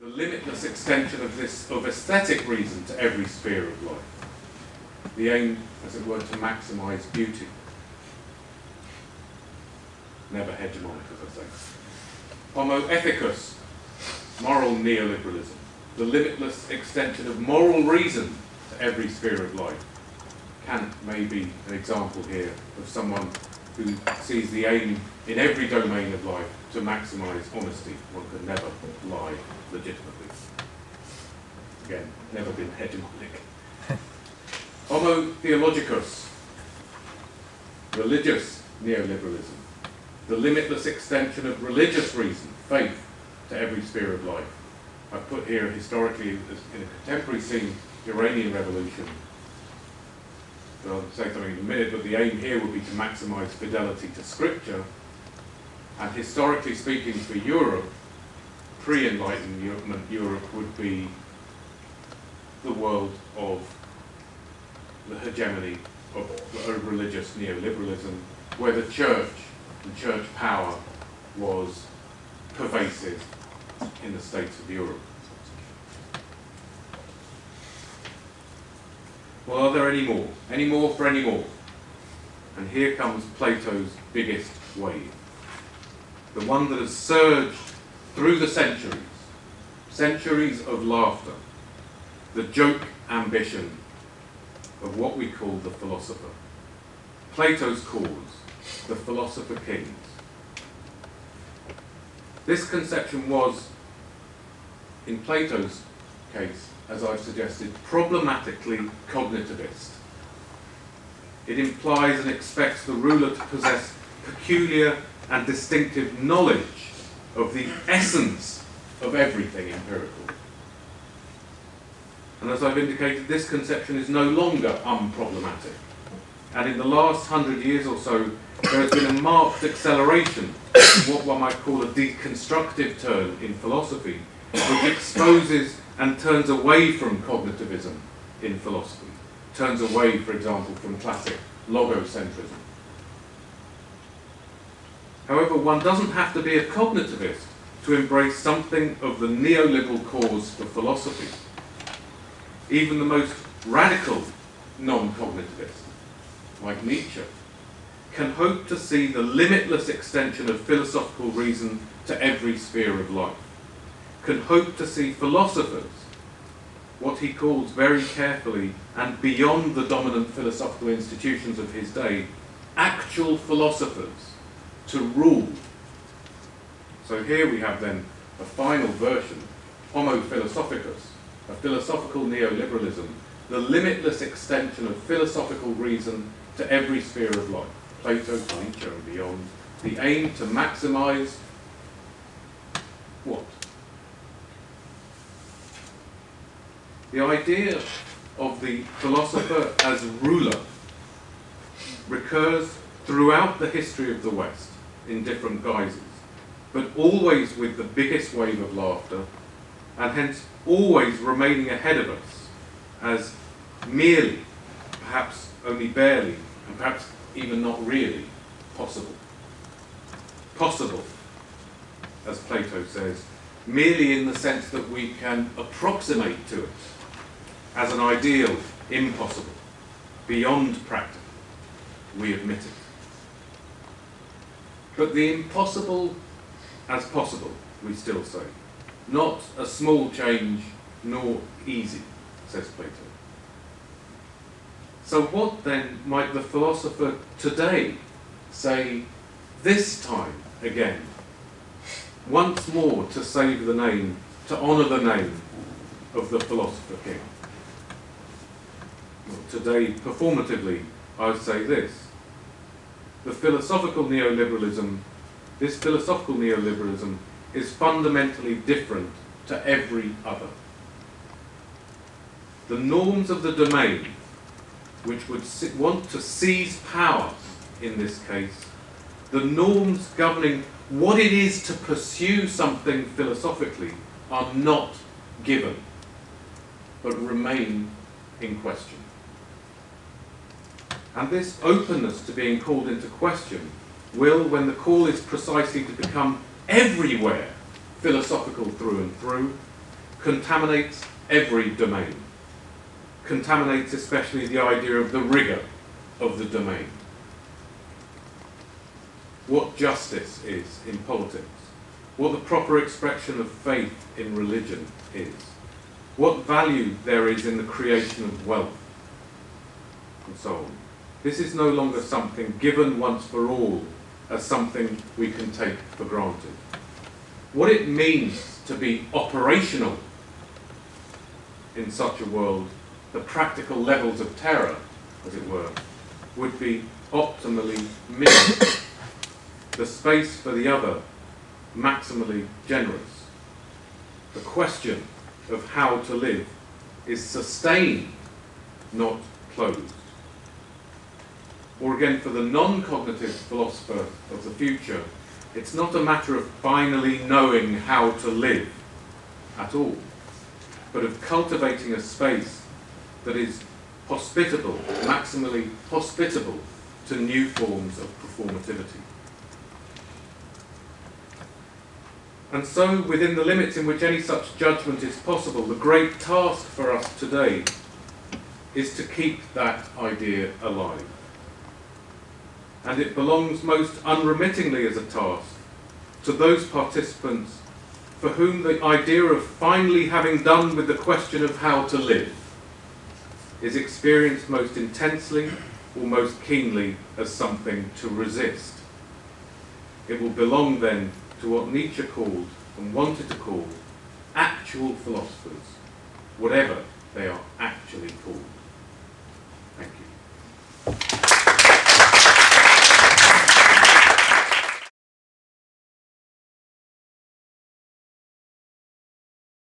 the limitless extension of aesthetic reason to every sphere of life. The aim, as it were, to maximise beauty. Never hegemonic, as I say. Homo ethicus, moral neoliberalism. The limitless extension of moral reason to every sphere of life. Kant may be an example here of someone who sees the aim in every domain of life to maximise honesty. One can never lie legitimately. Again, never been hegemonic. Homo theologicus, religious neoliberalism. The limitless extension of religious reason, faith, to every sphere of life. I've put here historically, in a contemporary scene, the Iranian Revolution. I'll say something in a minute, but the aim here would be to maximise fidelity to Scripture. And historically speaking, for Europe, pre-Enlightenment Europe would be the world of the hegemony of religious neoliberalism, where the church and church power was pervasive in the states of Europe. Well, are there any more? Any more for any more? And here comes Plato's biggest wave. The one that has surged through the centuries. Centuries of laughter. The joke ambition of what we call the philosopher. Plato's cause, the philosopher kings. This conception was, in Plato's case, as I've suggested, problematically cognitivist. It implies and expects the ruler to possess peculiar and distinctive knowledge of the essence of everything empirical. And as I've indicated, this conception is no longer unproblematic. And in the last 100 years or so, there has been a marked acceleration in what one might call a deconstructive turn in philosophy, which exposes and turns away from cognitivism in philosophy. Turns away, for example, from classic logocentrism. However, one doesn't have to be a cognitivist to embrace something of the neoliberal cause for philosophy. Even the most radical non-cognitivist, like Nietzsche, can hope to see the limitless extension of philosophical reason to every sphere of life. Can hope to see philosophers, what he calls very carefully and beyond the dominant philosophical institutions of his day, actual philosophers to rule. So here we have then a final version, Homo philosophicus, a philosophical neoliberalism, the limitless extension of philosophical reason to every sphere of life. Plato, Nietzsche and beyond. The aim to maximise what? The idea of the philosopher as ruler recurs throughout the history of the West in different guises, but always with the biggest wave of laughter, and hence always remaining ahead of us as merely, perhaps only barely, and perhaps even not really, possible. Possible, as Plato says, merely in the sense that we can approximate to it as an ideal impossible, beyond practical, we admit it. But the impossible as possible, we still say. Not a small change, nor easy, says Plato. So what then might the philosopher today say this time again? Once more to save the name, to honour the name of the philosopher king. Well, today, performatively, I would say this. The philosophical neoliberalism, this philosophical neoliberalism is fundamentally different to every other. The norms of the domain, which would want to seize power in this case, the norms governing what it is to pursue something philosophically are not given, but remain in question. And this openness to being called into question will, when the call is precisely to become everywhere philosophical through and through, contaminates every domain, contaminates especially the idea of the rigour of the domain. What justice is in politics, what the proper expression of faith in religion is, what value there is in the creation of wealth, and so on. This is no longer something given once for all as something we can take for granted. What it means to be operational in such a world, the practical levels of terror, as it were, would be optimally minimal. The space for the other, maximally generous. The question of how to live is sustained, not closed. Or again, for the non-cognitive philosopher of the future, it's not a matter of finally knowing how to live at all, but of cultivating a space that is hospitable, maximally hospitable to new forms of performativity. And so, within the limits in which any such judgment is possible, the great task for us today is to keep that idea alive. And it belongs most unremittingly as a task to those participants for whom the idea of finally having done with the question of how to live is experienced most intensely or most keenly as something to resist. It will belong then to what Nietzsche called and wanted to call actual philosophers, whatever they are actually called.